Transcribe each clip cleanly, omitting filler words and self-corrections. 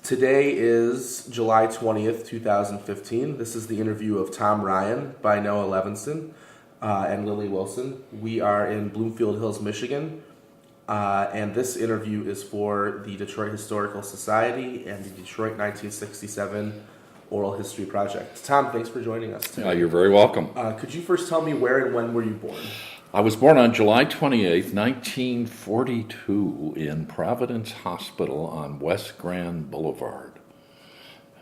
Today is July 20th, 2015. This is the interview of Tom Ryan by Noah Levinson and Lily Wilson. We are in Bloomfield Hills, Michigan, and this interview is for the Detroit Historical Society and the Detroit 1967 Oral History Project. Tom, thanks for joining us today. You're very welcome. Could you first tell me where and when were you born? I was born on July 28th, 1942 in Providence Hospital on West Grand Boulevard.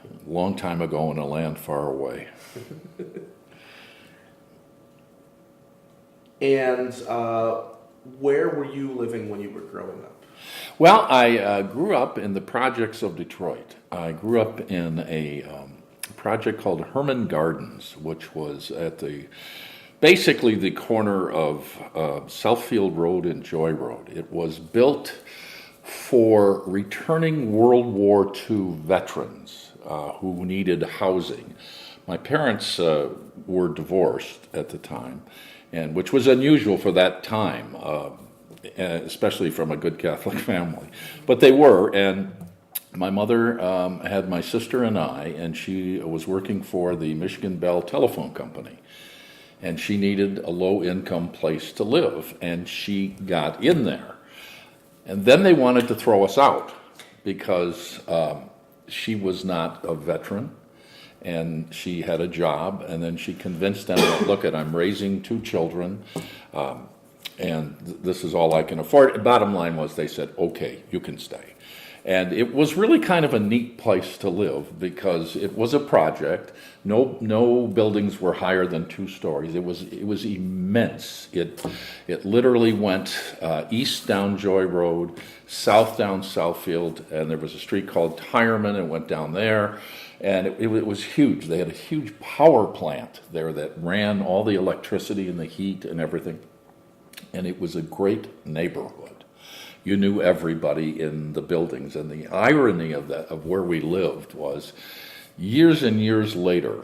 A long time ago in a land far away. And where were you living when you were growing up? Well, I grew up in the projects of Detroit. I grew up in a project called Herman Gardens, which was at basically the corner of Southfield Road and Joy Road. It was built for returning World War II veterans who needed housing. My parents were divorced at the time, and which was unusual for that time, especially from a good Catholic family. But they were, and my mother had my sister and I, and she was working for the Michigan Bell Telephone Company. And she needed a low-income place to live, and she got in there. And then they wanted to throw us out because she was not a veteran, and she had a job, and then she convinced them, look, I'm raising two children, and this is all I can afford. Bottom line was they said, okay, you can stay. And it was really kind of a neat place to live because it was a project. No buildings were higher than 2 stories. It was immense. It literally went east down Joy Road, south down Southfield, and there was a street called Tireman. It went down there, and it was huge. They had a huge power plant there that ran all the electricity and the heat and everything, and it was a great neighborhood. You knew everybody in the buildings, and the irony of where we lived was years and years later,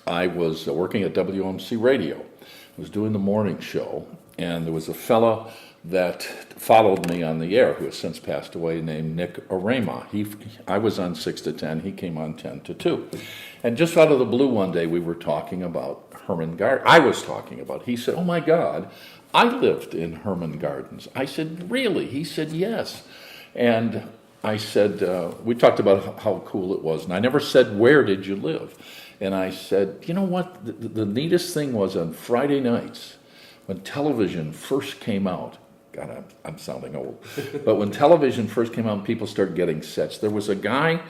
I was working at WMC Radio. I was doing the morning show, and there was a fella that followed me on the air who has since passed away named Nick Arema. I was on 6 to 10, he came on 10 to 2. And just out of the blue one day, we were talking about Herman Gardens. He said, oh my God, I lived in Herman Gardens. I said, really? He said, yes. And I said, we talked about how cool it was, and I never said, where did you live? And I said, you know what? The neatest thing was on Friday nights when television first came out. God, I'm sounding old. But when television first came out and people started getting sets, there was a guy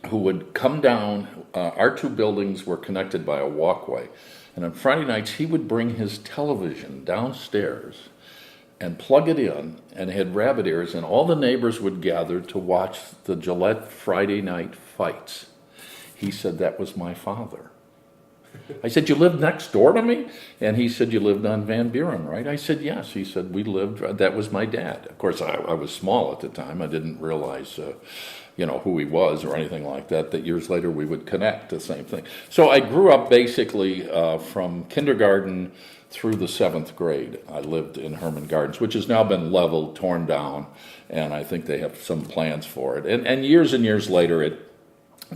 who would come down. Our 2 buildings were connected by a walkway. And on Friday nights, he would bring his television downstairs and plug it in, and it had rabbit ears, and all the neighbors would gather to watch the Gillette Friday night fights. He said, that was my father. I said, you lived next door to me? And he said, you lived on Van Buren, right? I said, yes. He said, that was my dad. Of course, I was small at the time. I didn't realize who he was or anything like that years later we would connect, the same thing. So I grew up basically from kindergarten through the 7th grade. I lived in Herman Gardens, which has now been leveled, torn down, and I think they have some plans for it. And years later, it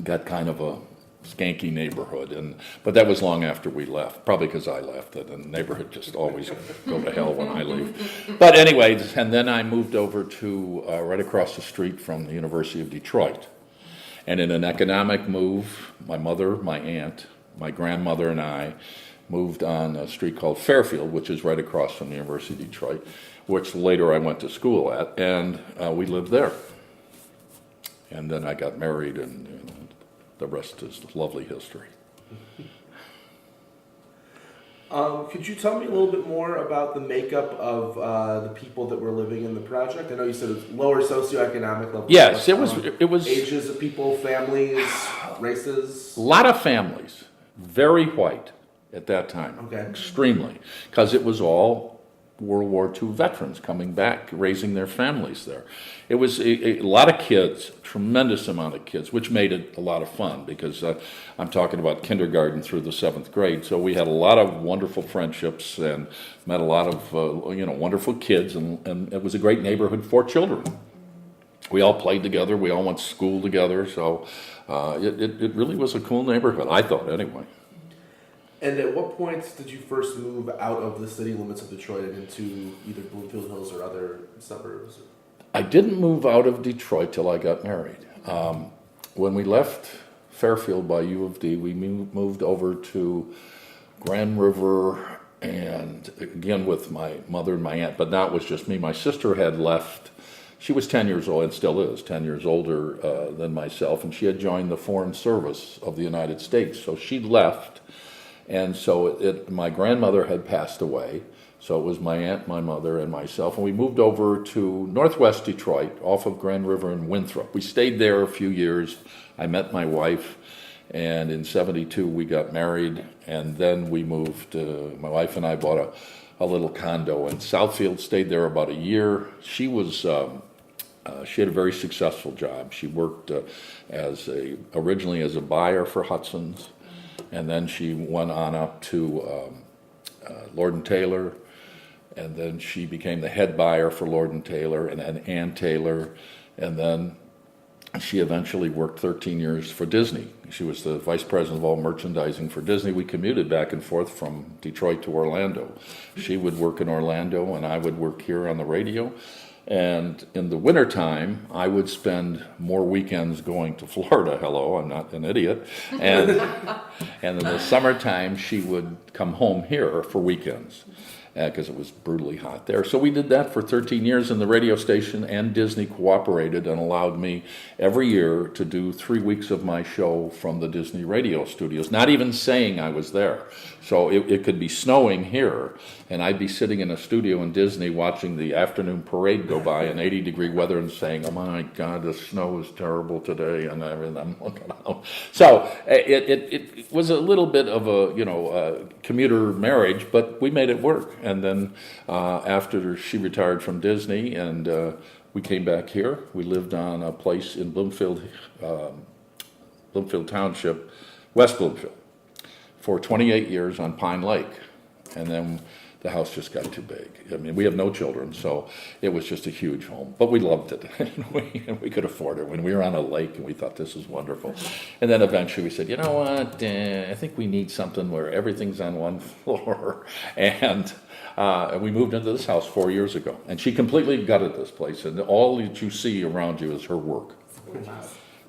got kind of a skanky neighborhood, but that was long after we left, probably because I left, and the neighborhood just always go to hell when I leave. But anyway, and then I moved over to right across the street from the University of Detroit. And in an economic move, my mother, my aunt, my grandmother, and I moved on a street called Fairfield, which is right across from the University of Detroit, which later I went to school at, and we lived there. And then I got married, and the rest is lovely history. Could you tell me a little bit more about the makeup of the people that were living in the project? I know you said it was lower socioeconomic level. Yes, it was ages of people, families, races. A lot of families, very white at that time. Okay. Extremely, because it was all World War II veterans coming back, raising their families there. It was a lot of kids, tremendous amount of kids, which made it a lot of fun because I'm talking about kindergarten through the 7th grade. So we had a lot of wonderful friendships and met a lot of wonderful kids, and it was a great neighborhood for children. we all played together. We all went to school together. So it really was a cool neighborhood, I thought, anyway. And at what point did you first move out of the city limits of Detroit and into either Bloomfield Hills or other suburbs? I didn't move out of Detroit till I got married. When we left Fairfield by U of D, we moved over to Grand River, and again with my mother and my aunt, but that was just me. My sister had left. She was 10 years old and still is 10 years older than myself, and she had joined the Foreign Service of the United States. So she left, and so my grandmother had passed away. So it was my aunt, my mother, and myself, and we moved over to northwest Detroit off of Grand River in Winthrop. We stayed there a few years. I met my wife, and in '72 we got married, and then we moved. My wife and I bought a little condo in Southfield, stayed there about a year. She had a very successful job. She worked originally as a buyer for Hudson's, and then she went on up to Lord & Taylor, and then she became the head buyer for Lord & Taylor and Ann Taylor, and then she eventually worked 13 years for Disney. She was the vice president of all merchandising for Disney. We commuted back and forth from Detroit to Orlando. She would work in Orlando, and I would work here on the radio. And in the wintertime, I would spend more weekends going to Florida. Hello, I'm not an idiot. And in the summertime, she would come home here for weekends because it was brutally hot there. So we did that for 13 years, and the radio station and Disney cooperated and allowed me every year to do 3 weeks of my show from the Disney radio studios, not even saying I was there. So it could be snowing here, and I'd be sitting in a studio in Disney watching the afternoon parade go by in 80-degree weather and saying, "Oh my God, the snow is terrible today," and I'm looking out. So it was a little bit of a commuter marriage, but we made it work. And then after she retired from Disney, and we came back here, we lived on a place in Bloomfield Township, West Bloomfield, for 28 years on Pine Lake. And then the house just got too big. I mean, we have no children, so it was just a huge home. But we loved it, and we could afford it when we were on a lake, and we thought this was wonderful. And then eventually we said, you know what, I think we need something where everything's on one floor. And we moved into this house 4 years ago. And she completely gutted this place, and all that you see around you is her work.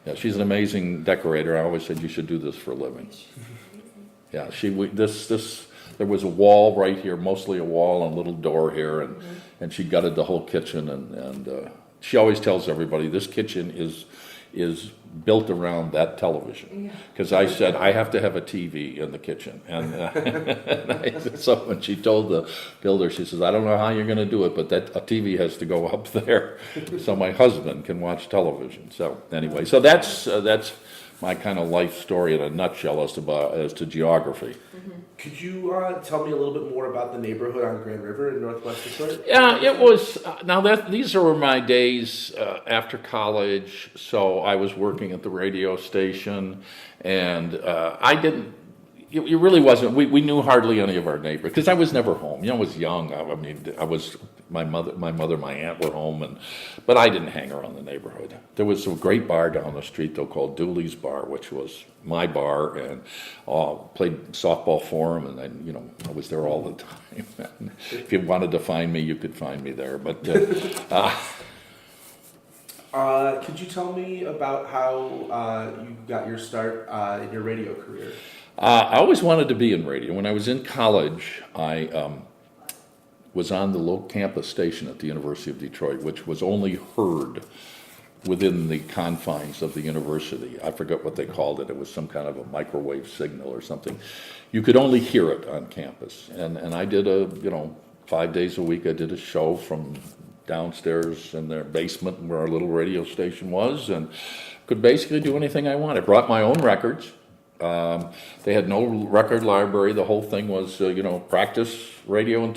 Yeah, she's an amazing decorator. I always said you should do this for a living. Yeah, there was a wall right here, mostly a wall and a little door here, and she gutted the whole kitchen, and she always tells everybody this kitchen is built around that television, because I said I have to have a TV in the kitchen, and so when she told the builder, she says, "I don't know how you're going to do it, but a TV has to go up there so my husband can watch television." So anyway, so that's my kind of life story in a nutshell as to geography. Could you tell me a little bit more about the neighborhood on Grand River in Northwest Detroit? Yeah, it was. These were my days after college, so I was working at the radio station, and I didn't. It really wasn't. We knew hardly any of our neighbors because I was never home. I was young. I mean, I was my mother, my aunt were home, but I didn't hang around the neighborhood. There was a great bar down the street though called Dooley's Bar, which was my bar, and played softball for him, and then I was there all the time. And if you wanted to find me, you could find me there. But could you tell me about how you got your start in your radio career? I always wanted to be in radio. When I was in college, I was on the local campus station at the University of Detroit, which was only heard within the confines of the university. I forget what they called it. It was some kind of a microwave signal or something. You could only hear it on campus. And I did 5 days a week, I did a show from downstairs in their basement where our little radio station was, and could basically do anything I wanted. Brought my own records. They had no record library. The whole thing was, practice radio,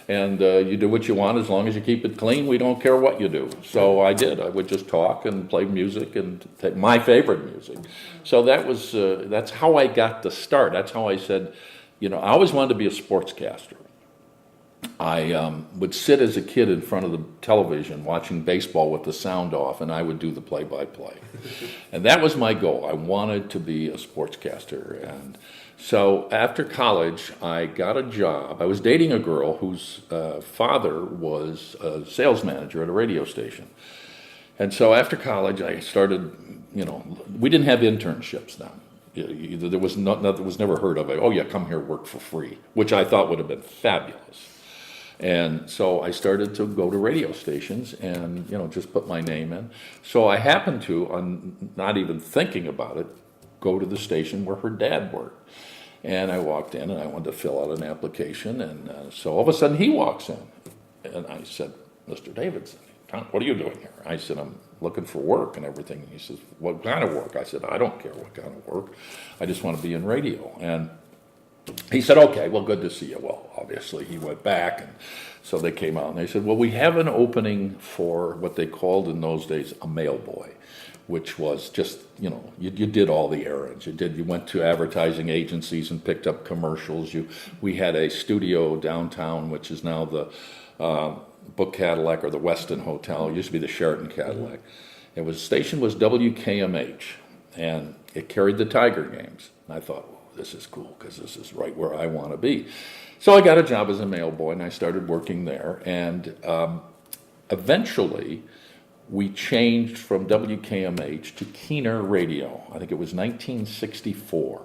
and you do what you want as long as you keep it clean. We don't care what you do. So I did. I would just talk and play music and take my favorite music. So that's how I got the start. That's how I said, I always wanted to be a sportscaster. I would sit as a kid in front of the television watching baseball with the sound off, and I would do the play-by-play. And that was my goal. I wanted to be a sportscaster. And so after college, I got a job. I was dating a girl whose father was a sales manager at a radio station. And so after college, I started, we didn't have internships then. There was never heard of it. Oh yeah, come here, work for free, which I thought would have been fabulous. And so I started to go to radio stations and, just put my name in. So I happened to, I'm not even thinking about it, go to the station where her dad worked. And I walked in and I wanted to fill out an application. And so all of a sudden he walks in. And I said, Mr. Davidson, Tom, what are you doing here? I said, I'm looking for work and everything. And he says, what kind of work? I said, I don't care what kind of work. I just want to be in radio. And he said, okay, well, good to see you. Well, obviously, he went back, and so they came out, and they said, well, we have an opening for what they called in those days a mail boy, which was just, you did all the errands. You went to advertising agencies and picked up commercials. We had a studio downtown, which is now the Book Cadillac or the Westin Hotel. It used to be the Sheraton Cadillac. The station was WKMH, and it carried the Tiger games. And I thought, this is cool because this is right where I want to be. So I got a job as a mail boy and I started working there. And eventually we changed from WKMH to Keener Radio. I think it was 1964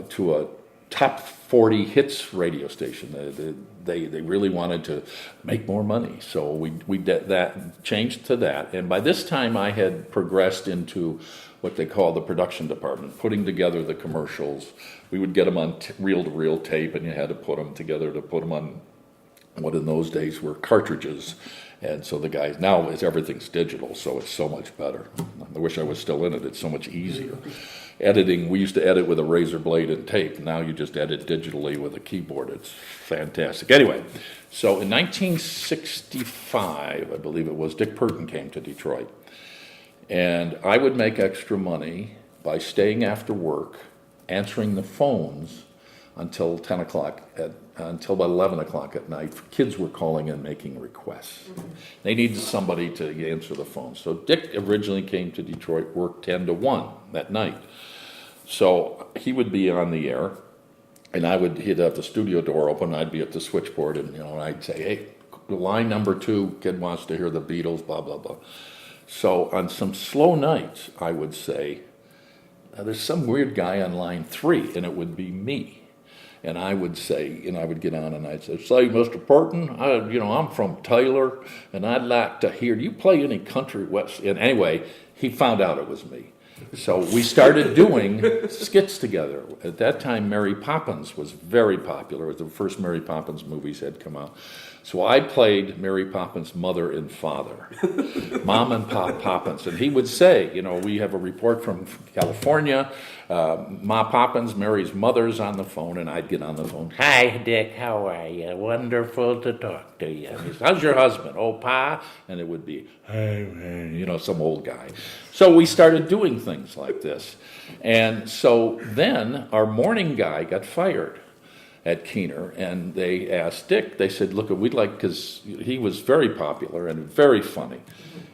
to a top 40 hits radio station. They really wanted to make more money. So we did that, changed to that. And by this time I had progressed into what they call the production department, putting together the commercials. We would get them on reel-to-reel tape, and you had to put them together to put them on what in those days were cartridges. And so the guys, now everything's digital, so it's so much better. I wish I was still in it. It's so much easier. Editing, we used to edit with a razor blade and tape. Now you just edit digitally with a keyboard. It's fantastic. Anyway, so in 1965, I believe it was, Dick Purton came to Detroit. And I would make extra money by staying after work, answering the phones until 10 o'clock, until about 11 o'clock at night. Kids were calling in making requests. They needed somebody to answer the phone. So Dick originally came to Detroit, worked 10 to 1 that night. So he would be on the air, and he'd have the studio door open, I'd be at the switchboard, and I'd say, hey, line number 2, kid wants to hear the Beatles, blah, blah, blah. So on some slow nights, I would say, there's some weird guy on line 3, and it would be me. And I would say, I would get on and I'd say, Mr. Purton, I'm from Taylor, and I'd like to hear, do you play any country west? And anyway, he found out it was me. So we started doing skits together. At that time, Mary Poppins was very popular. It was the first Mary Poppins movies had come out. So I played Mary Poppins' mother and father, Mom and Pop Poppins. And he would say, we have a report from California. Ma Poppins, Mary's mother's on the phone, and I'd get on the phone. Hi, Dick, how are you? Wonderful to talk to you. And he says, how's your husband? Oh, Pa? And it would be, hey, some old guy. So we started doing things like this. And so then our morning guy got fired at Keener, and they asked Dick, they said, look, we'd like, because he was very popular and very funny.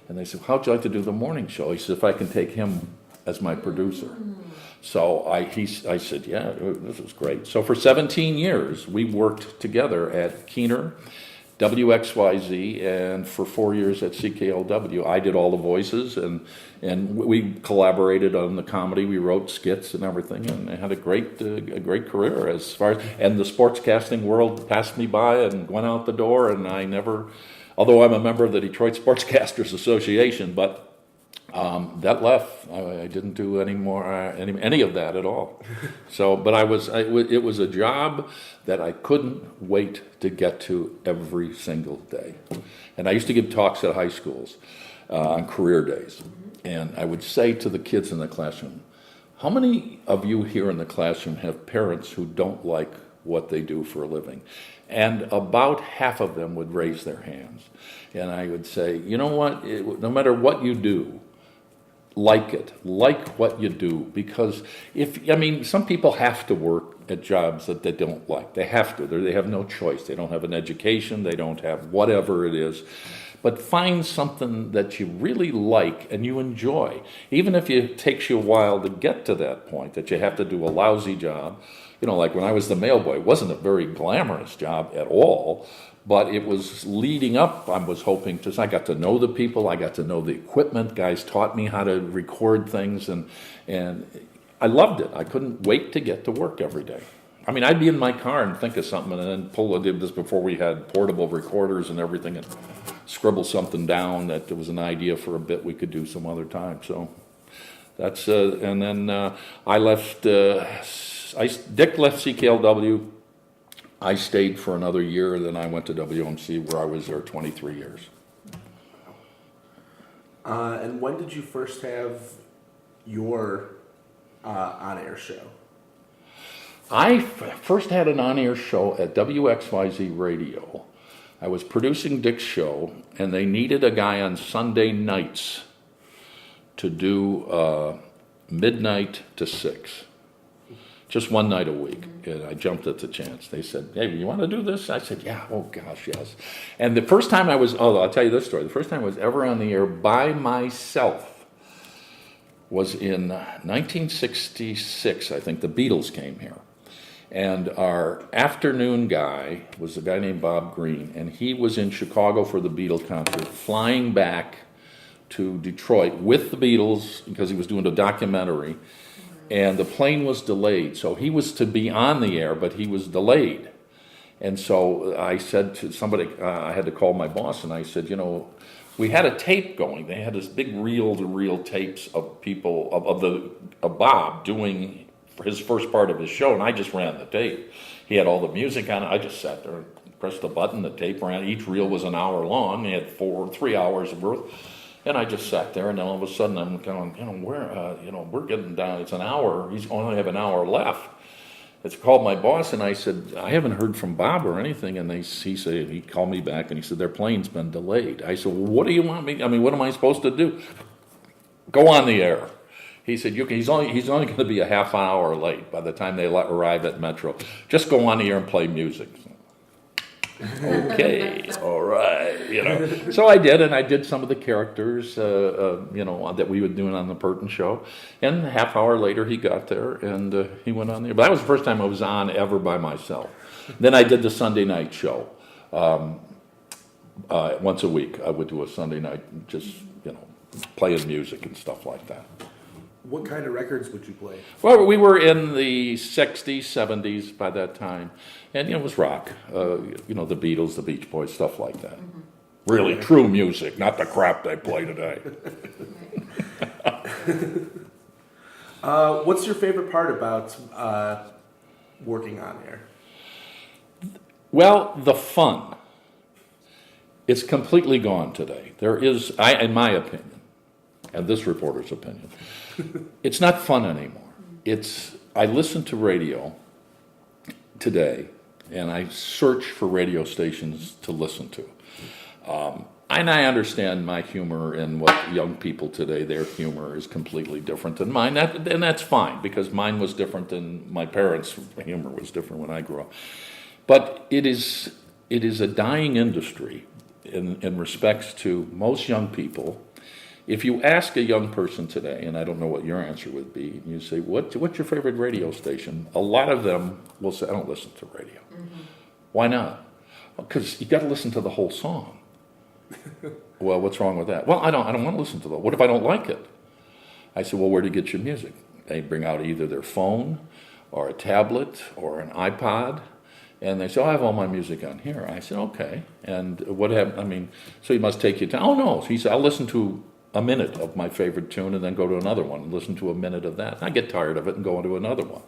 And they said, how'd you like to do the morning show? He said, if I can take him as my producer. So I said, yeah, this is great. So for 17 years, we worked together at Keener, WXYZ, and for 4 years at CKLW. I did all the voices, and we collaborated on the comedy. We wrote skits and everything, and I had a great career as far as, and the sportscasting world passed me by and went out the door, and I never, although I'm a member of the Detroit Sportscasters Association, but that left. I didn't do any more any of that at all. So, but it was a job that I couldn't wait to get to every single day. And I used to give talks at high schools on career days, and I would say to the kids in the classroom, how many of you here in the classroom have parents who don't like what they do for a living? And about half of them would raise their hands. And I would say, you know what, no matter what you do, like what you do, because some people have to work at jobs that they don't like. They have to. They have no choice. They don't have an education. They don't have whatever it is. But find something that you really like and you enjoy. Even if it takes you a while to get to that point, that you have to do a lousy job. You know, like when I was the mail boy, it wasn't a very glamorous job at all, but it was leading up. I was hoping to, I got to know the people, I got to know the equipment. Guys taught me how to record things, and I loved it. I couldn't wait to get to work every day. I mean, I'd be in my car and think of something and then I did this before we had portable recorders and everything, and scribble something down that there was an idea for a bit we could do some other time. So that's, and then I left, Dick left CKLW. I stayed for another year, then I went to WMC where I was there 23 years. And when did you first have your on-air show? I first had an on-air show at WXYZ Radio. I was producing Dick's show, and they needed a guy on Sunday nights to do midnight to 6. Just one night a week. And I jumped at the chance. They said, hey, you want to do this? I said, yeah, oh gosh, yes. And the first time I was, I'll tell you this story. The first time I was ever on the air by myself was in 1966. I think the Beatles came here. And our afternoon guy was a guy named Bob Green, and he was in Chicago for the Beatles concert, flying back to Detroit with the Beatles because he was doing a documentary, and the plane was delayed. So he was to be on the air, but he was delayed. And so I said to somebody, I had to call my boss, and I said, you know, we had a tape going. They had this big reel-to-reel tapes of people, of Bob doing his first part of his show, and I just ran the tape. He had all the music on it. I just sat there and pressed the button. The tape ran. Each reel was an hour long. He had 3 hours worth, and I just sat there. And then all of a sudden, I'm going, we're getting down. It's an hour. He's only have an hour left. It's called my boss, and I said, I haven't heard from Bob or anything. And he called me back, and he said, their plane's been delayed. I said, well, what do you want me? I mean, what am I supposed to do? Go on the air. He said, he's only going to be a half hour late by the time they arrive at Metro. Just go on the air and play music. Okay, all right, So I did, and I did some of the characters, that we were doing on the Burton show. And a half hour later, he got there, and he went on there. But that was the first time I was on ever by myself. Then I did the Sunday night show. Once a week, I would do a Sunday night, just, playing music and stuff like that. What kind of records would you play? Well, we were in the 60s, 70s by that time. And, it was rock. The Beatles, the Beach Boys, stuff like that. Mm-hmm. Really true music, not the crap they play today. What's your favorite part about working on air? Well, the fun. It's completely gone today. There is, in my opinion, and this reporter's opinion, it's not fun anymore. I listen to radio today, and I search for radio stations to listen to. And I understand my humor and what young people today, their humor is completely different than mine. And that's fine, because mine was different than my parents' humor was different when I grew up. But it is a dying industry in respects to most young people. If you ask a young person today, and I don't know what your answer would be, and you say, what's your favorite radio station? A lot of them will say, I don't listen to radio. Mm-hmm. Why not? Because you got to listen to the whole song. Well, what's wrong with that? Well, I don't want to listen to that. What if I don't like it? I said, well, where do you get your music? They bring out either their phone or a tablet or an iPod, and they say, oh, I have all my music on here. I said, okay. And what happened? So he must take you to, oh, no. He said, I'll listen to a minute of my favorite tune and then go to another one and listen to a minute of that. I get tired of it and go into another one.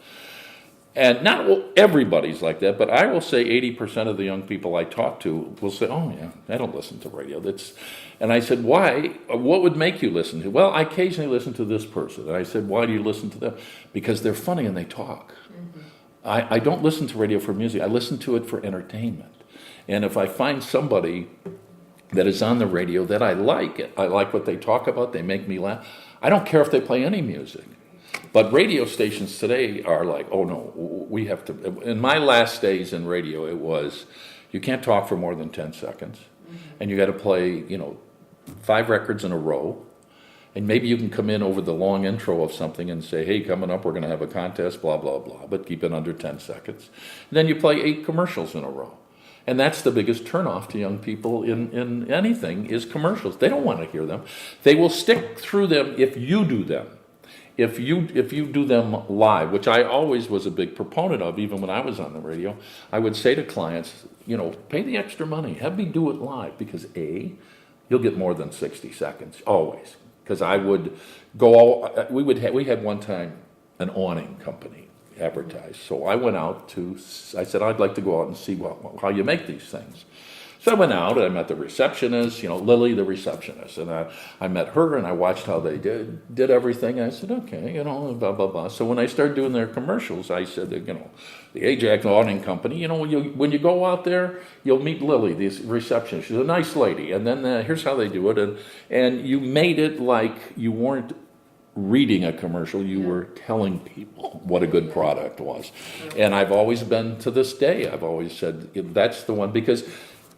And not everybody's like that, but I will say 80% of the young people I talk to will say, oh, yeah, I don't listen to radio. And I said, why? What would make you listen to? Well, I occasionally listen to this person. And I said, why do you listen to them? Because they're funny and they talk. Mm-hmm. I don't listen to radio for music. I listen to it for entertainment. And if I find somebody that is on the radio that I like what they talk about, they make me laugh, I don't care if they play any music. But radio stations today are like, oh no, we have to. In my last days in radio, it was, you can't talk for more than 10 seconds, and you got to play, 5 records in a row. And maybe you can come in over the long intro of something and say, hey, coming up, we're going to have a contest, blah, blah, blah, but keep it under 10 seconds. And then you play 8 commercials in a row. And that's the biggest turnoff to young people in anything is commercials. They don't want to hear them. They will stick through them if you do them. If you do them live, which I always was a big proponent of, even when I was on the radio, I would say to clients, pay the extra money. Have me do it live because A, you'll get more than 60 seconds, always. Because I would go, we had one time an awning company advertised. So I went out I said, I'd like to go out and see how you make these things. So I went out and I met the receptionist, Lily, the receptionist. And I met her and I watched how they did everything. I said, okay, blah, blah, blah. So when I started doing their commercials, I said, the Ajax Awning Company, when you go out there, you'll meet Lily, the receptionist. She's a nice lady. And then here's how they do it. And you made it like you weren't reading a commercial, you were telling people what a good product was. And I've always been, to this day, I've always said, that's the one, because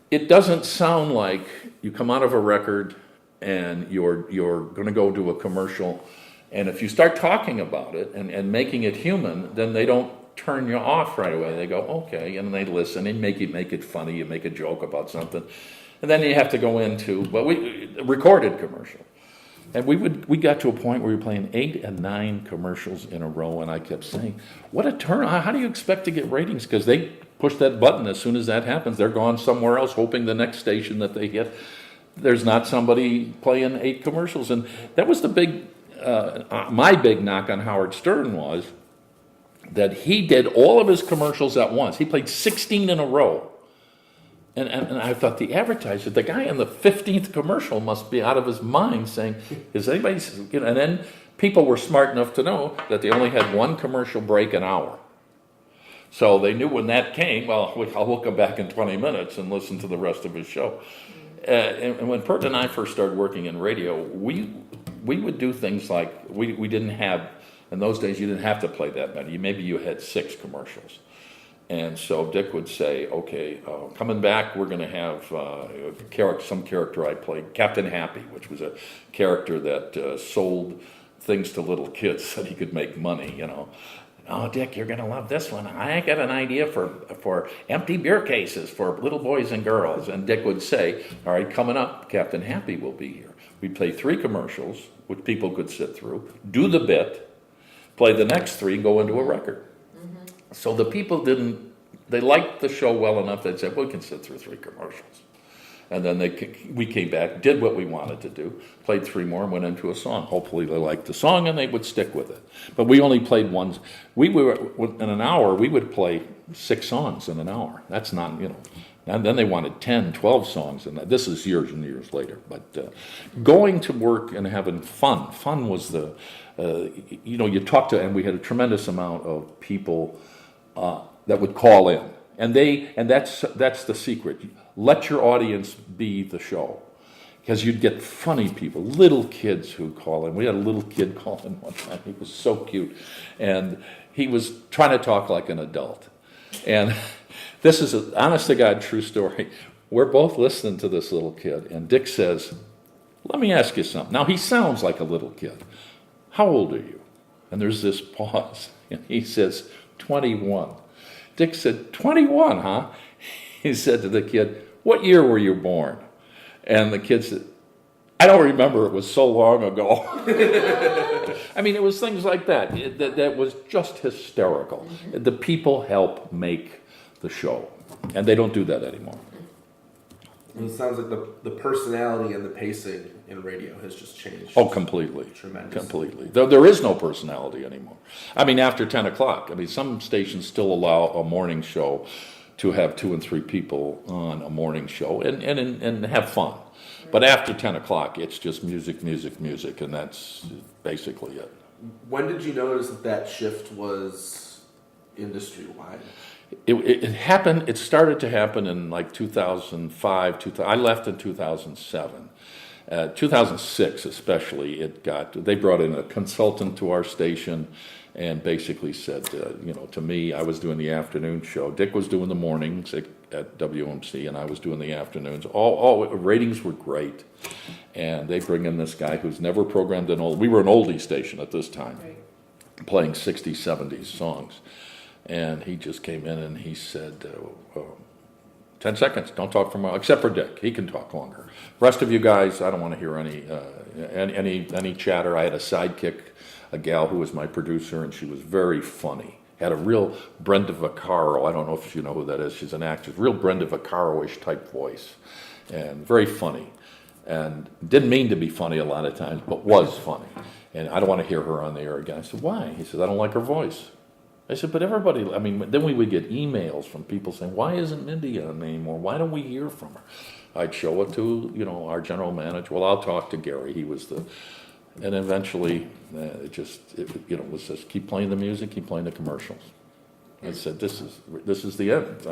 it doesn't sound like you come out of a record and you're going to go do a commercial, and if you start talking about it and making it human, then they don't turn you off right away. They go, okay, and they listen and make it funny. You make a joke about something, and then you have to go into we recorded commercial, and we got to a point where we were playing 8 and 9 commercials in a row, and I kept saying, what a turn! How do you expect to get ratings? Because they push that button as soon as that happens, they're gone somewhere else, hoping the next station that they hit, there's not somebody playing 8 commercials. And that was the big, my big knock on Howard Stern was that he did all of his commercials at once. He played 16 in a row. And I thought the advertiser, the guy in the 15th commercial must be out of his mind saying, is anybody, and then people were smart enough to know that they only had 1 commercial break an hour. So they knew when that came, we'll come back in 20 minutes and listen to the rest of his show. And when Pert and I first started working in radio, we would do things like, we didn't have, in those days you didn't have to play that many. Maybe you had 6 commercials. And so Dick would say, okay, coming back, we're going to have some character I played, Captain Happy, which was a character that sold things to little kids so that he could make money, Oh, Dick, you're going to love this one. I got an idea for empty beer cases for little boys and girls. And Dick would say, all right, coming up, Captain Happy will be here. We'd play 3 commercials, which people could sit through, do the bit, play the next 3, and go into a record. Mm-hmm. So the people they liked the show well enough, they'd say, well, we can sit through 3 commercials. And then we came back, did what we wanted to do, played 3 more, and went into a song. Hopefully they liked the song and they would stick with it. But we only played one. We were in an hour, we would play 6 songs in an hour. That's not, And then they wanted 10, 12 songs, and this is years and years later. But going to work and having fun. Fun was you talked to, and we had a tremendous amount of people that would call in. And that's the secret. Let your audience be the show. Because you'd get funny people, little kids who call in. We had a little kid call in one time. He was so cute. And he was trying to talk like an adult. And this is an honest-to-God true story. We're both listening to this little kid. And Dick says, let me ask you something. Now, he sounds like a little kid. How old are you? And there's this pause. And he says, 21. Dick said, 21, huh? He said to the kid, what year were you born? And the kid said, I don't remember, it was so long ago. I mean, it was things like that. That was just hysterical. Mm-hmm. The people help make the show, and they don't do that anymore. It sounds like the personality and the pacing in radio has just changed. Oh, completely. Tremendous. Completely. There is no personality anymore. I mean, after 10 o'clock. I mean, some stations still allow a morning show to have 2 and 3 people on a morning show and have fun. But after 10 o'clock, it's just music, and that's basically it. When did you notice that shift was industry-wide? It happened. It started to happen in like 2005. I left in 2007, 2006 especially, they brought in a consultant to our station and basically said, to me, I was doing the afternoon show. Dick was doing the mornings at WMC, and I was doing the afternoons. All ratings were great. And they bring in this guy who's never programmed we were an oldie station at this time, playing 60s, 70s songs. And he just came in and he said, 10 seconds, don't talk for more, except for Dick. He can talk longer. Rest of you guys, I don't want to hear any chatter. I had a sidekick, a gal who was my producer, and she was very funny. Had a real Brenda Vaccaro. I don't know if you know who that is. She's an actress. Real Brenda Vaccaro-ish type voice. And very funny. And didn't mean to be funny a lot of times, but was funny. And I don't want to hear her on the air again. I said, why? He said, I don't like her voice. I said, but everybody, then we would get emails from people saying, why isn't Mindy on anymore? Why don't we hear from her? I'd show it to, our general manager. Well, I'll talk to Gary. He was and eventually it was just keep playing the music, keep playing the commercials. I said, this is the end.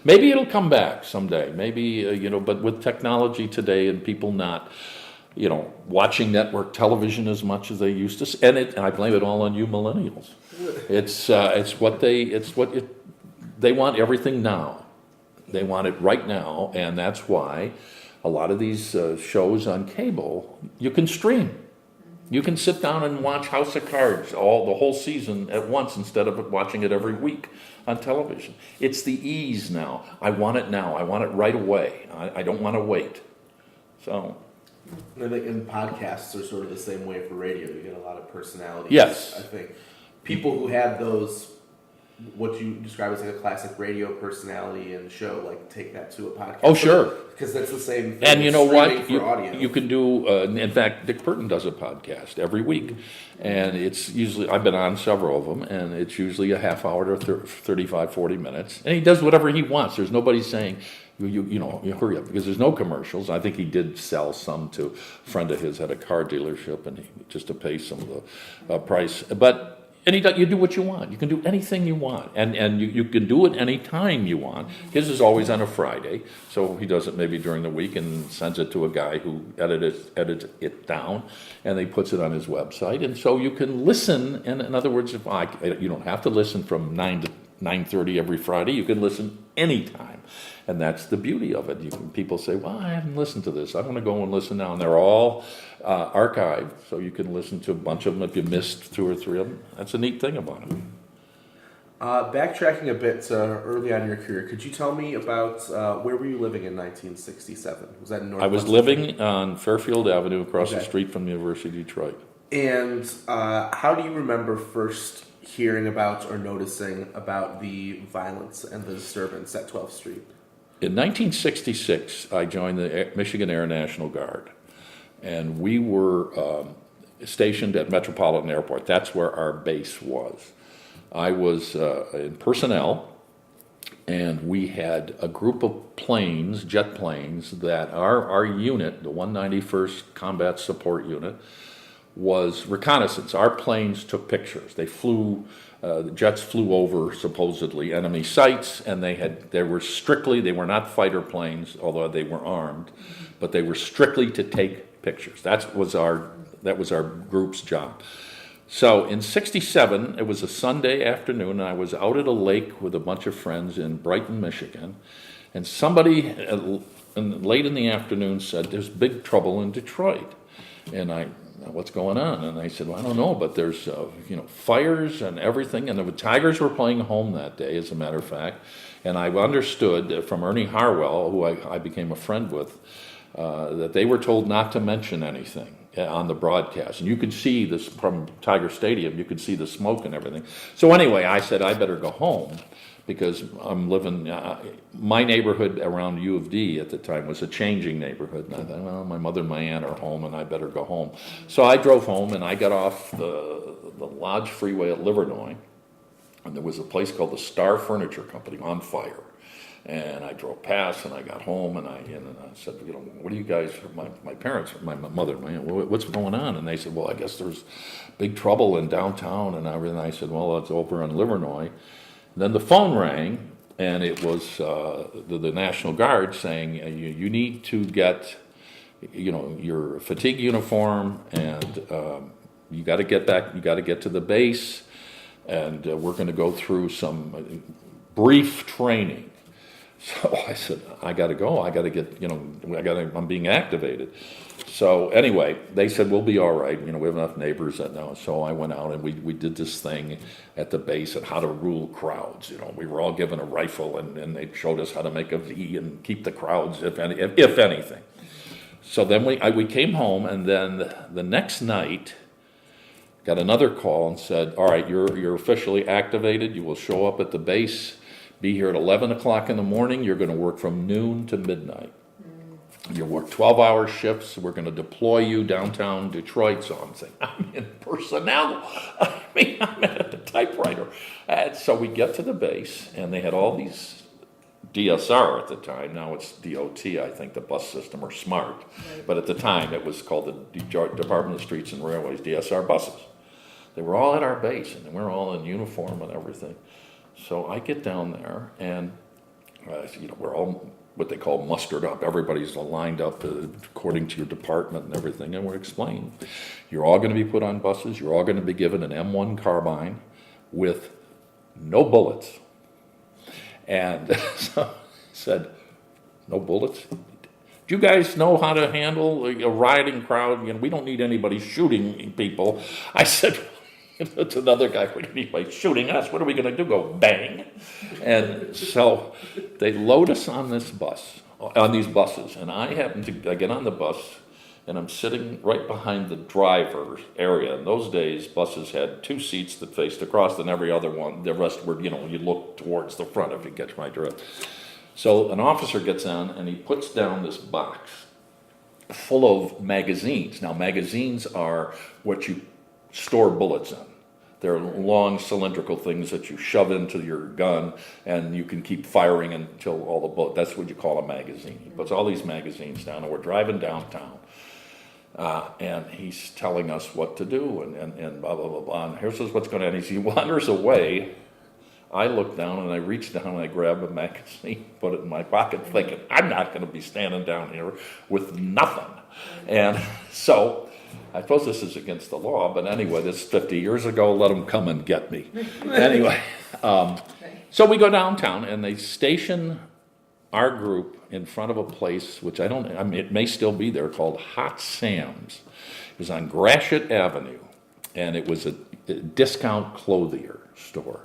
Maybe it'll come back someday. Maybe, but with technology today and people not, watching network television as much as they used to, and I blame it all on you millennials. They want everything now. They want it right now, and that's why a lot of these shows on cable, you can stream. You can sit down and watch House of Cards the whole season at once instead of watching it every week on television. It's the ease now. I want it now. I want it right away. I don't want to wait. So, I think in podcasts are sort of the same way for radio. You get a lot of personalities. Yes. I think people who have those, what you describe as like a classic radio personality and show, take that to a podcast. Oh, sure. Because that's the same thing. And you know what? You can do, in fact, Dick Burton does a podcast every week. And it's usually, I've been on several of them, and it's usually a half hour to 35, 40 minutes. And he does whatever he wants. There's nobody saying, you hurry up, because there's no commercials. I think he did sell some to a friend of his had a car dealership, and just to pay some of the price. But you do what you want. You can do anything you want, and you can do it any time you want. His is always on a Friday, so he does it maybe during the week and sends it to a guy who edits it down, and he puts it on his website. And so you can listen. And in other words, you don't have to listen from 9 to 9:30 every Friday. You can listen anytime, and that's the beauty of it. People say, "Well, I haven't listened to this. I'm going to go and listen now," and they're all archived, so you can listen to a bunch of them if you missed 2 or 3 of them. That's a neat thing about them. Backtracking a bit early on in your career, could you tell me about where were you living in 1967? Was that in North? I was living on Fairfield Avenue across the street from the University of Detroit. And how do you remember first hearing about or noticing about the violence and the disturbance at 12th Street? In 1966, I joined the Michigan Air National Guard, and we were stationed at Metropolitan Airport. That's where our base was. I was in personnel, and we had a group of planes, jet planes, that our unit, the 191st Combat Support Unit, was reconnaissance. Our planes took pictures. They flew, the jets flew over supposedly enemy sites, and they were not fighter planes, although they were armed, but they were strictly to take pictures. That was our group's job. So in '67, it was a Sunday afternoon, and I was out at a lake with a bunch of friends in Brighton, Michigan, and somebody late in the afternoon said, "There's big trouble in Detroit." And what's going on? And I said, well, I don't know, but there's fires and everything. And the Tigers were playing home that day, as a matter of fact. And I understood from Ernie Harwell, who I became a friend with, that they were told not to mention anything on the broadcast. And you could see this from Tiger Stadium. You could see the smoke and everything. So anyway, I said, I better go home, because I'm living, my neighborhood around U of D at the time was a changing neighborhood. And I thought, well, my mother and my aunt are home, and I better go home. So I drove home, and I got off the Lodge Freeway at Livernois, and there was a place called the Star Furniture Company on fire. And I drove past, and I got home, and I said, what do you guys, my parents, my mother and my aunt, what's going on? And they said, well, I guess there's big trouble in downtown and everything. I said, well, it's over on Livernois. Then the phone rang, and it was the National Guard saying, you need to get your fatigue uniform, and you got to get back. You got to get to the base, and we're going to go through some brief training. So I said, I got to go. I got to get. I'm being activated. So anyway, they said we'll be all right. We have enough neighbors that know. So I went out and we did this thing at the base on how to rule crowds. We were all given a rifle, and they showed us how to make a V and keep the crowds, if anything. So then we came home, and then the next night got another call and said, all right, you're officially activated. You will show up at the base, be here at 11 o'clock in the morning. You're going to work from noon to midnight. You'll work 12-hour shifts. We're going to deploy you downtown Detroit. So I'm saying, I'm in personnel. I'm at a typewriter. And so we get to the base, and they had all these DSR at the time. Now it's DOT, I think, the bus system, or SMART. Right. But at the time, it was called the Department of Streets and Railways, DSR buses. They were all at our base, and we're all in uniform and everything. So I get down there, and we're all what they call mustered up. Everybody's lined up according to your department and everything, and we're explained. You're all going to be put on buses. You're all going to be given an M1 carbine with no bullets. And so I said, no bullets? Do you guys know how to handle a rioting crowd? We don't need anybody shooting people. I said, it's another guy, what do you mean by shooting us? What are we going to do? Go bang? And so they load us on these buses, and I happen to get on the bus, and I'm sitting right behind the driver's area. In those days, buses had two seats that faced across, and every other one, the rest were, you look towards the front, if you catch my drift. So an officer gets on, and he puts down this box full of magazines. Now, magazines are what you store bullets in. They're long cylindrical things that you shove into your gun, and you can keep firing until all the bullets. That's what you call a magazine. He puts all these magazines down, and we're driving downtown, and he's telling us what to do, and blah, blah, blah, blah. And here's what's going on. He wanders away. I look down, and I reach down, and I grab a magazine, put it in my pocket, thinking, I'm not going to be standing down here with nothing. And so I suppose this is against the law, but anyway, this is 50 years ago. Let them come and get me. Anyway, so we go downtown, and they station our group in front of a place, which it may still be there, called Hot Sam's. It was on Gratiot Avenue, and it was a discount clothier store.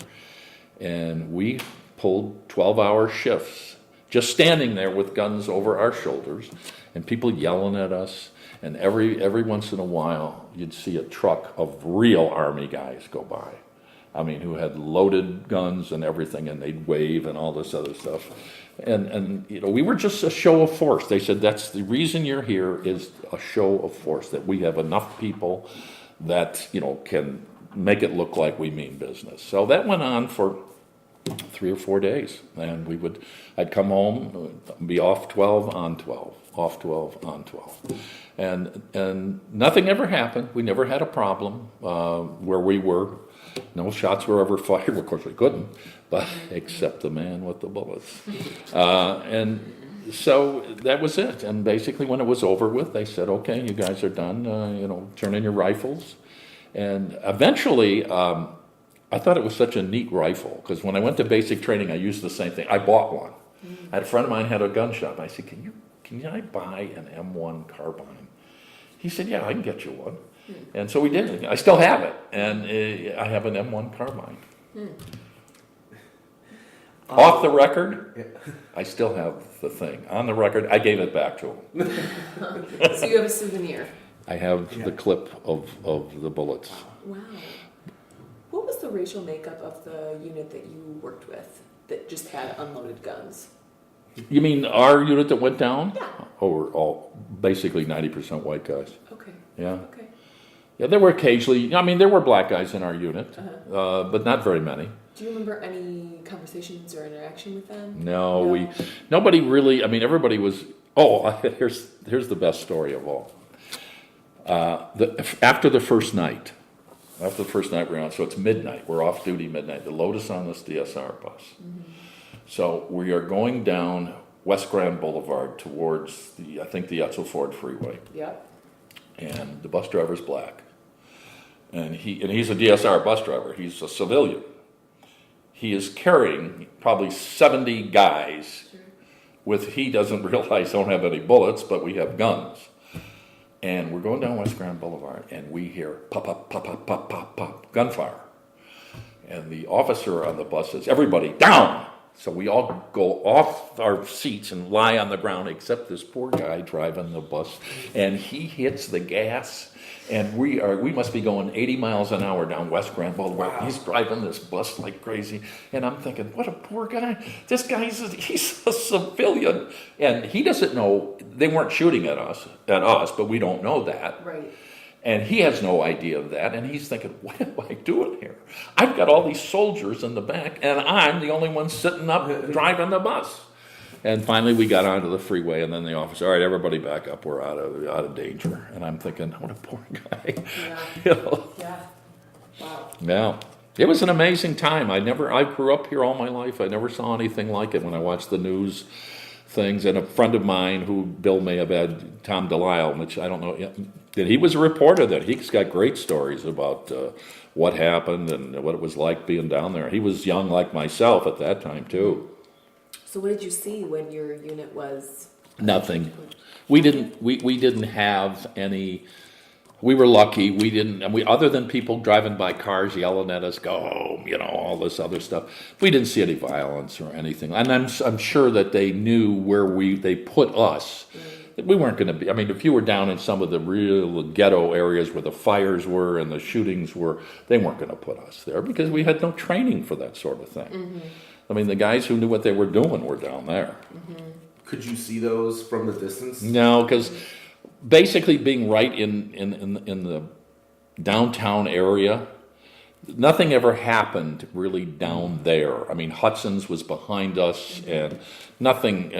And we pulled 12-hour shifts, just standing there with guns over our shoulders, and people yelling at us. And every once in a while, you'd see a truck of real Army guys go by. Who had loaded guns and everything, and they'd wave and all this other stuff. And we were just a show of force. They said, that's the reason you're here, is a show of force, that we have enough people that, can make it look like we mean business. So that went on for 3 or 4 days. And I'd come home, be off 12, on 12, off 12, on 12. And nothing ever happened. We never had a problem where we were. No shots were ever fired. Of course, we couldn't, but except the man with the bullets. And so that was it. And basically, when it was over with, they said, "Okay, you guys are done. Turn in your rifles." And eventually, I thought it was such a neat rifle, because when I went to basic training, I used the same thing. I bought one. I had a friend of mine had a gun shop. I said, "Can I buy an M1 carbine?" He said, "Yeah, I can get you one." And so we did. I still have it, and I have an M1 carbine. Off the record, I still have the thing. On the record, I gave it back to him. So you have a souvenir. I have the clip of the bullets. Wow. What was the racial makeup of the unit that you worked with that just had unloaded guns? You mean our unit that went down? Yeah. Oh, we're all basically 90% white guys. Okay. Yeah. Okay. Yeah, there were occasionally, there were black guys in our unit, but not very many. Do you remember any conversations or interaction with them? No. Nobody really, everybody was, here's the best story of all. After the first night we're on, so it's midnight, we're off duty midnight, they load us on this DSR bus. Mm-hmm. So we are going down West Grand Boulevard towards I think the Etzel Ford Freeway. Yep. And the bus driver's black. And he's a DSR bus driver. He's a civilian. He is carrying probably 70 guys he doesn't realize don't have any bullets, but we have guns. And we're going down West Grand Boulevard, and we hear pop, pop, pop, pop, pop, pop, pop, gunfire. And the officer on the bus says, everybody down! So we all go off our seats and lie on the ground, except this poor guy driving the bus. And he hits the gas, and we must be going 80 miles an hour down West Grand Boulevard. Wow. He's driving this bus like crazy. And I'm thinking, what a poor guy. This guy's he's a civilian. And he doesn't know, they weren't shooting at us, but we don't know that. Right. And he has no idea of that, and he's thinking, what am I doing here? I've got all these soldiers in the back, and I'm the only one sitting up driving the bus. And finally we got onto the freeway, and then the officer, all right, everybody back up, we're out of danger. And I'm thinking, what a poor guy. Yeah. You know? Yeah. Wow. Yeah. It was an amazing time. I grew up here all my life. I never saw anything like it when I watched the news things. And a friend of mine who Bill may have had, Tom Delisle, which I don't know, and he was a reporter that he's got great stories about what happened and what it was like being down there. He was young like myself at that time too. So what did you see when your unit was? Nothing. We didn't have any. We were lucky. We didn't, and other than people driving by cars yelling at us, "Go!" You know, all this other stuff. We didn't see any violence or anything. And I'm sure that they knew where they put us. We weren't going to be. I mean, if you were down in some of the real ghetto areas where the fires were and the shootings were, they weren't going to put us there because we had no training for that sort of thing. Mm-hmm. I mean, the guys who knew what they were doing were down there. Mm-hmm. Could you see those from the distance? No, because basically being right in the downtown area, nothing ever happened really down there. I mean, Hudson's was behind us, and nothing.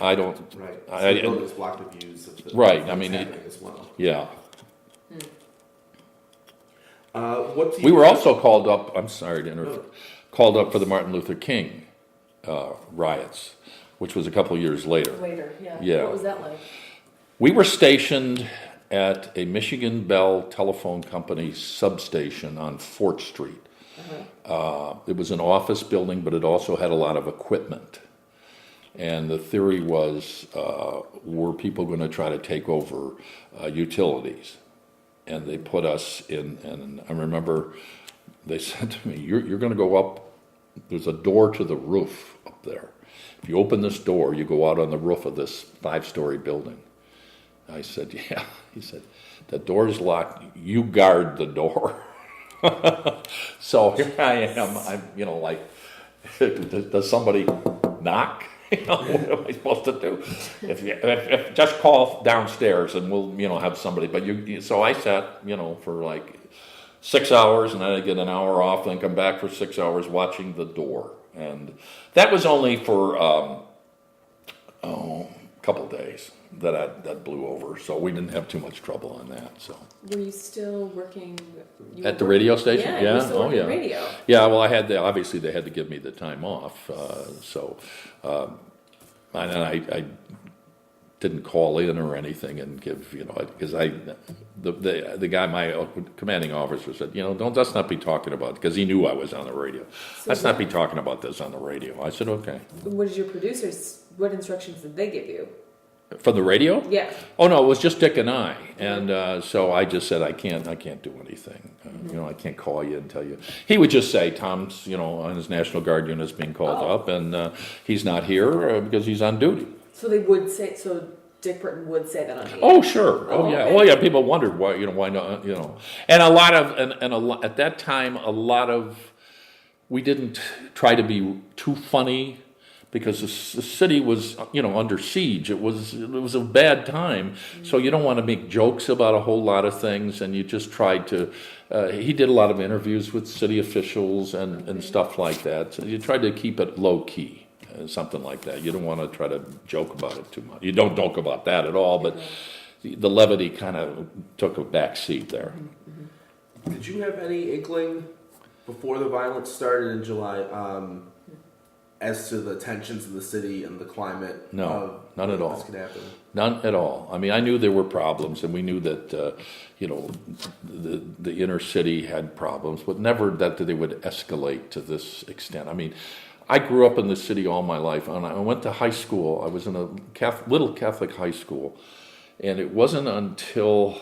I don't. Right. So the buildings blocked the views of the right. I mean, as well. Yeah. We were also called up. I'm sorry to interrupt. No. Called up for the Martin Luther King riots, which was a couple of years later. Yeah. What was that like? We were stationed at a Michigan Bell Telephone Company substation on Fort Street. It was an office building, but it also had a lot of equipment. And the theory was, were people going to try to take over utilities? And they put us in, and I remember they said to me, you're going to go up, there's a door to the roof up there. If you open this door, you go out on the roof of this 5-story building. I said, yeah. He said, the door is locked. You guard the door. So here I am. I'm, like, does somebody knock? What am I supposed to do? If just call downstairs and we'll, have somebody. But so I sat, for like 6 hours, and then I get an hour off, then come back for 6 hours watching the door. And that was only for a couple of days that blew over, so we didn't have too much trouble on that. So were you still working at the radio station? Yeah, you were still working radio. Yeah, well, obviously they had to give me the time off, and I didn't call in or anything and give, because the guy, my commanding officer said, let's not be talking about, because he knew I was on the radio. Let's not be talking about this on the radio. I said, okay. What instructions did they give you? For the radio? Yeah. Oh no, it was just Dick and I, and so I just said I can't do anything. I can't call you and tell you. He would just say Tom's, on his National Guard unit is being called up, and he's not here because he's on duty. So they would say. So Dick Burton would say that on TV. Oh sure. Oh yeah. Okay. Oh yeah. People wondered why. Why not? And at that time, we didn't try to be too funny. Because the city was, under siege. It was a bad time. So you don't want to make jokes about a whole lot of things, and you just tried to. He did a lot of interviews with city officials and stuff like that. So you tried to keep it low key, something like that. You don't want to try to joke about it too much. You don't joke about that at all, but the levity kind of took a back seat there. Did you have any inkling before the violence started in July? as to the tensions in the city and the climate? No, of none at all. This could happen. None at all. I mean, I knew there were problems, and we knew that, the inner city had problems, but never that they would escalate to this extent. I mean, I grew up in the city all my life, and I went to high school. I was in a little Catholic high school, and it wasn't until,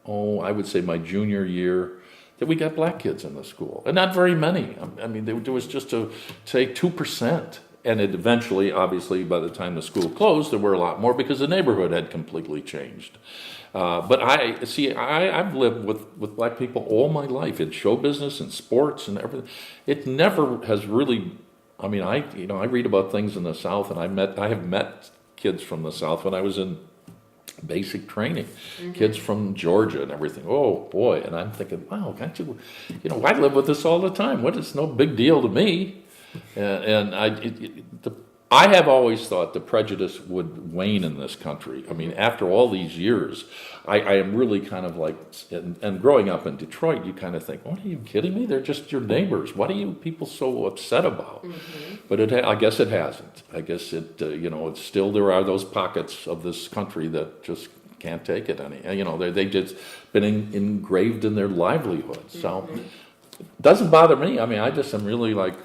I would say my junior year, that we got black kids in the school, and not very many. I mean, there was just say 2%. And it eventually, obviously, by the time the school closed, there were a lot more because the neighborhood had completely changed. But I've lived with black people all my life in show business and sports and everything. It never has really. I mean, I read about things in the South, and I have met kids from the South when I was in basic training, kids from Georgia and everything. Oh boy! And I'm thinking, wow, can't you? I live with this all the time. It's no big deal to me. And I have always thought the prejudice would wane in this country. I mean, after all these years, I am really kind of like, and growing up in Detroit, you kind of think, what, are you kidding me? They're just your neighbors. What are you people so upset about? But I guess it hasn't. I guess it's still, there are those pockets of this country that just can't take it any. They've just been engraved in their livelihoods. So it doesn't bother me. I mean, I just am really like,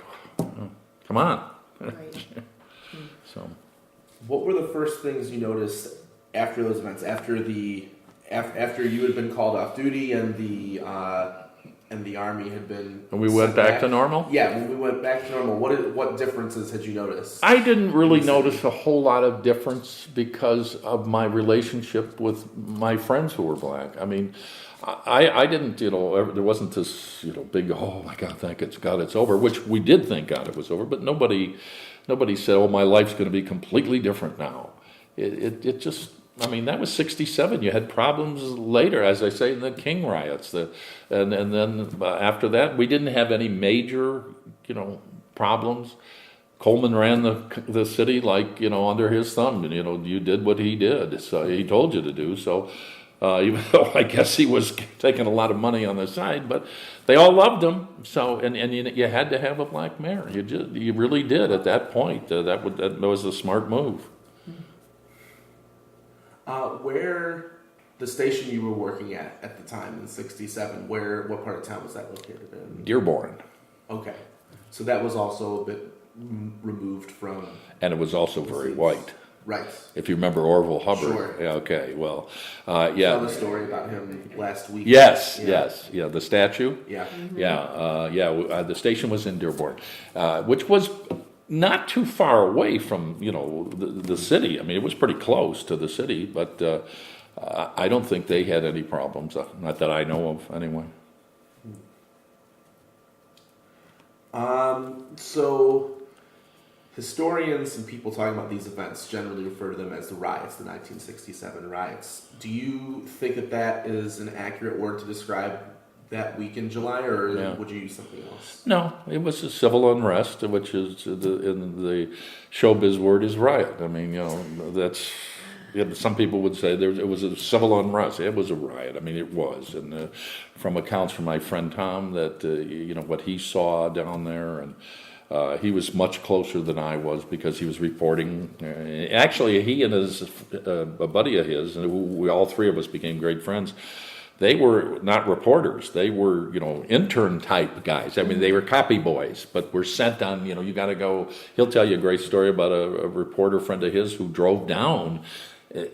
come on. Right. So, what were the first things you noticed after those events? After you had been called off duty and the army had been. And we went back to normal? Yeah, when we went back to normal, what differences had you noticed? I didn't really notice a whole lot of difference because of my relationship with my friends who were black. I mean, I didn't, there wasn't this, big, oh my God, thank God it's over, which we did thank God it was over, but nobody said, oh, my life's going to be completely different now. It just, I mean, that was 1967. You had problems later, as I say, in the King riots. And then after that, we didn't have any major, problems. Coleman ran the city like, under his thumb. And, you did what he did. So he told you to do. So even though I guess he was taking a lot of money on the side, but they all loved him. So, and you had to have a black mayor. You really did at that point. That was a smart move. Where the station you were working at the time in 1967, what part of town was that located in? Dearborn. Okay. So that was also a bit removed from... And it was also very white. Right. If you remember Orville Hubbard. Sure. Yeah, okay, well, yeah. Tell the story about him last week. Yes, yeah. yes. Yeah, the statue. Yeah. Yeah, the station was in Dearborn, which was not too far away from, the city. I mean, it was pretty close to the city, but I don't think they had any problems, not that I know of anyway. So historians and people talking about these events generally refer to them as the riots, the 1967 riots. Do you think that is an accurate word to describe that week in July, or would you use something else? No, it was a civil unrest, which is in the showbiz word is riot. I mean, that's. Some people would say it was a civil unrest. It was a riot. I mean, it was. And from accounts from my friend Tom, that what he saw down there, and he was much closer than I was because he was reporting. Actually, he and a buddy of his, and we all three of us became great friends. They were not reporters. They were, intern type guys. I mean, they were copy boys, but were sent on, you got to go. He'll tell you a great story about a reporter friend of his who drove down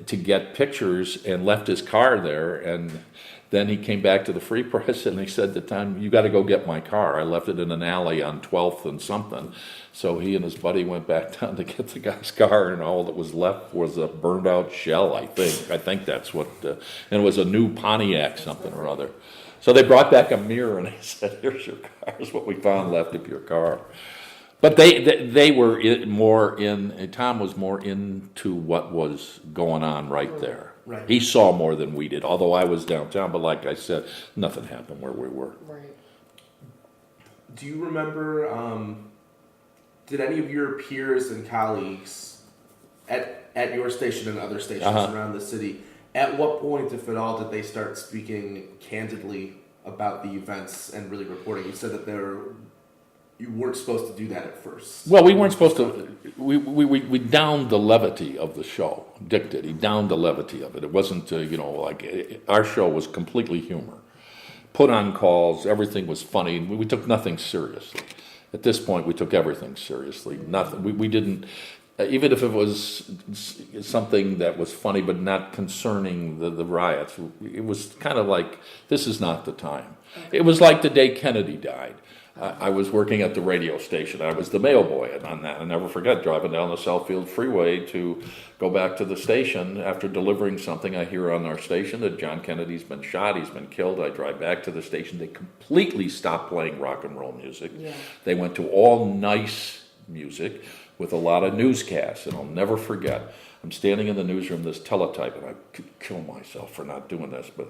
to get pictures and left his car there. And then he came back to the Free Press and he said at the time, you got to go get my car. I left it in an alley on 12th and something. So he and his buddy went back down to get the guy's car, and all that was left was a burned out shell, I think. I think that's what, and it was a new Pontiac something or other. So they brought back a mirror and they said, here's your car, here's what we found left of your car. But they were more Tom was more into what was going on right there. Right. He saw more than we did, although I was downtown, but like I said, nothing happened where we were. Right. Do you remember, did any of your peers and colleagues at your station and other stations around the city, at what point, if at all, did they start speaking candidly about the events and really reporting? You said that you weren't supposed to do that at first. Well, we weren't supposed to. We downed the levity of the show. Dick did. He downed the levity of it. It wasn't, our show was completely humor. Put on calls, everything was funny. We took nothing seriously. At this point, we took everything seriously. Nothing. We didn't, even if it was something that was funny but not concerning the riots. It was kind of like, this is not the time. It was like the day Kennedy died. I was working at the radio station. I was the mail boy on that. I never forget driving down the Southfield Freeway to go back to the station after delivering something. I hear on our station that John Kennedy's been shot, he's been killed. I drive back to the station. They completely stopped playing rock and roll music. Yeah. They went to all nice music with a lot of newscasts. And I'll never forget, I'm standing in the newsroom, this teletype, and I could kill myself for not doing this, but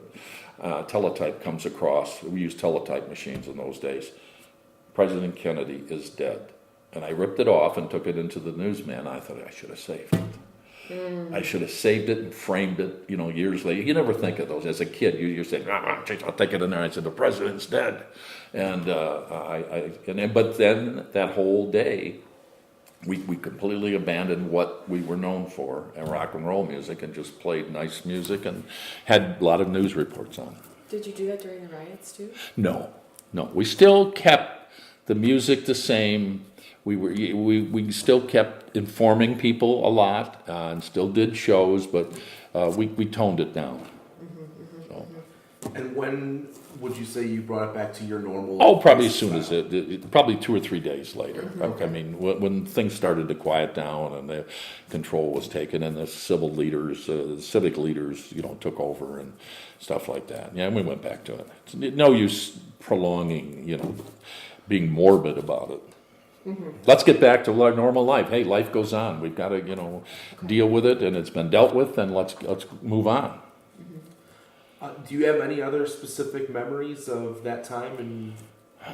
teletype comes across. We used teletype machines in those days. President Kennedy is dead. And I ripped it off and took it into the newsman. I thought I should have saved it. I should have saved it and framed it, years later. You never think of those. As a kid, you're saying, I'll take it in there. I said, the president's dead. And but then that whole day, we completely abandoned what we were known for, and rock and roll music, and just played nice music and had a lot of news reports on. Did you do that during the riots too? No. We still kept the music the same. We still kept informing people a lot and still did shows, but we toned it down. So. And when would you say you brought it back to your normal? Oh, probably as soon as probably 2 or 3 days later. Okay. I mean, when things started to quiet down and the control was taken, and the civic leaders, took over and stuff like that. Yeah, and we went back to it. It's no use prolonging, being morbid about it. Let's get back to our normal life. Hey, life goes on. We've got to, deal with it, and it's been dealt with, and let's move on. Do you have any other specific memories of that time?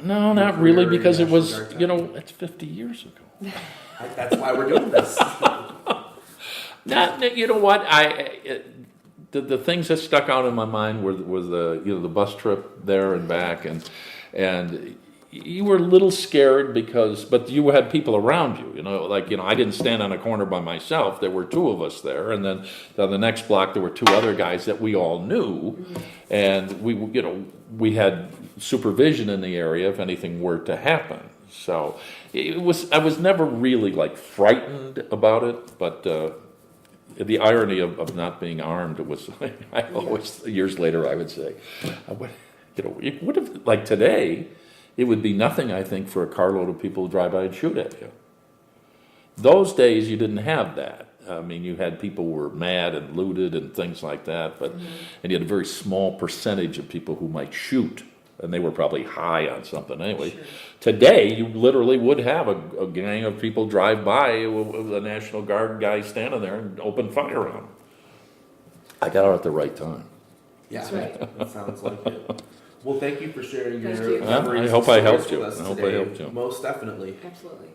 No, not really, because it was, it's 50 years ago. That's why we're doing this. You know what? The things that stuck out in my mind were the bus trip there and back, and you were a little scared but you had people around you. I didn't stand on a corner by myself. There were 2 of us there, and then the next block there were 2 other guys that we all knew, and we had supervision in the area if anything were to happen. So I was never really frightened about it, but. The irony of not being armed was, I always, years later, I would say, it would have, today, it would be nothing, I think, for a carload of people to drive by and shoot at you. Those days, you didn't have that. I mean, you had people who were mad and looted and things like that, and you had a very small percentage of people who might shoot, and they were probably high on something anyway. Sure. Today, you literally would have a gang of people drive by with a National Guard guy standing there and open fire on them. I got out at the right time. Yeah, that's right. That sounds like it. Well, thank you for sharing your Thank you. memories. I hope I helped with you. us I hope today. I helped you. Most definitely. Absolutely.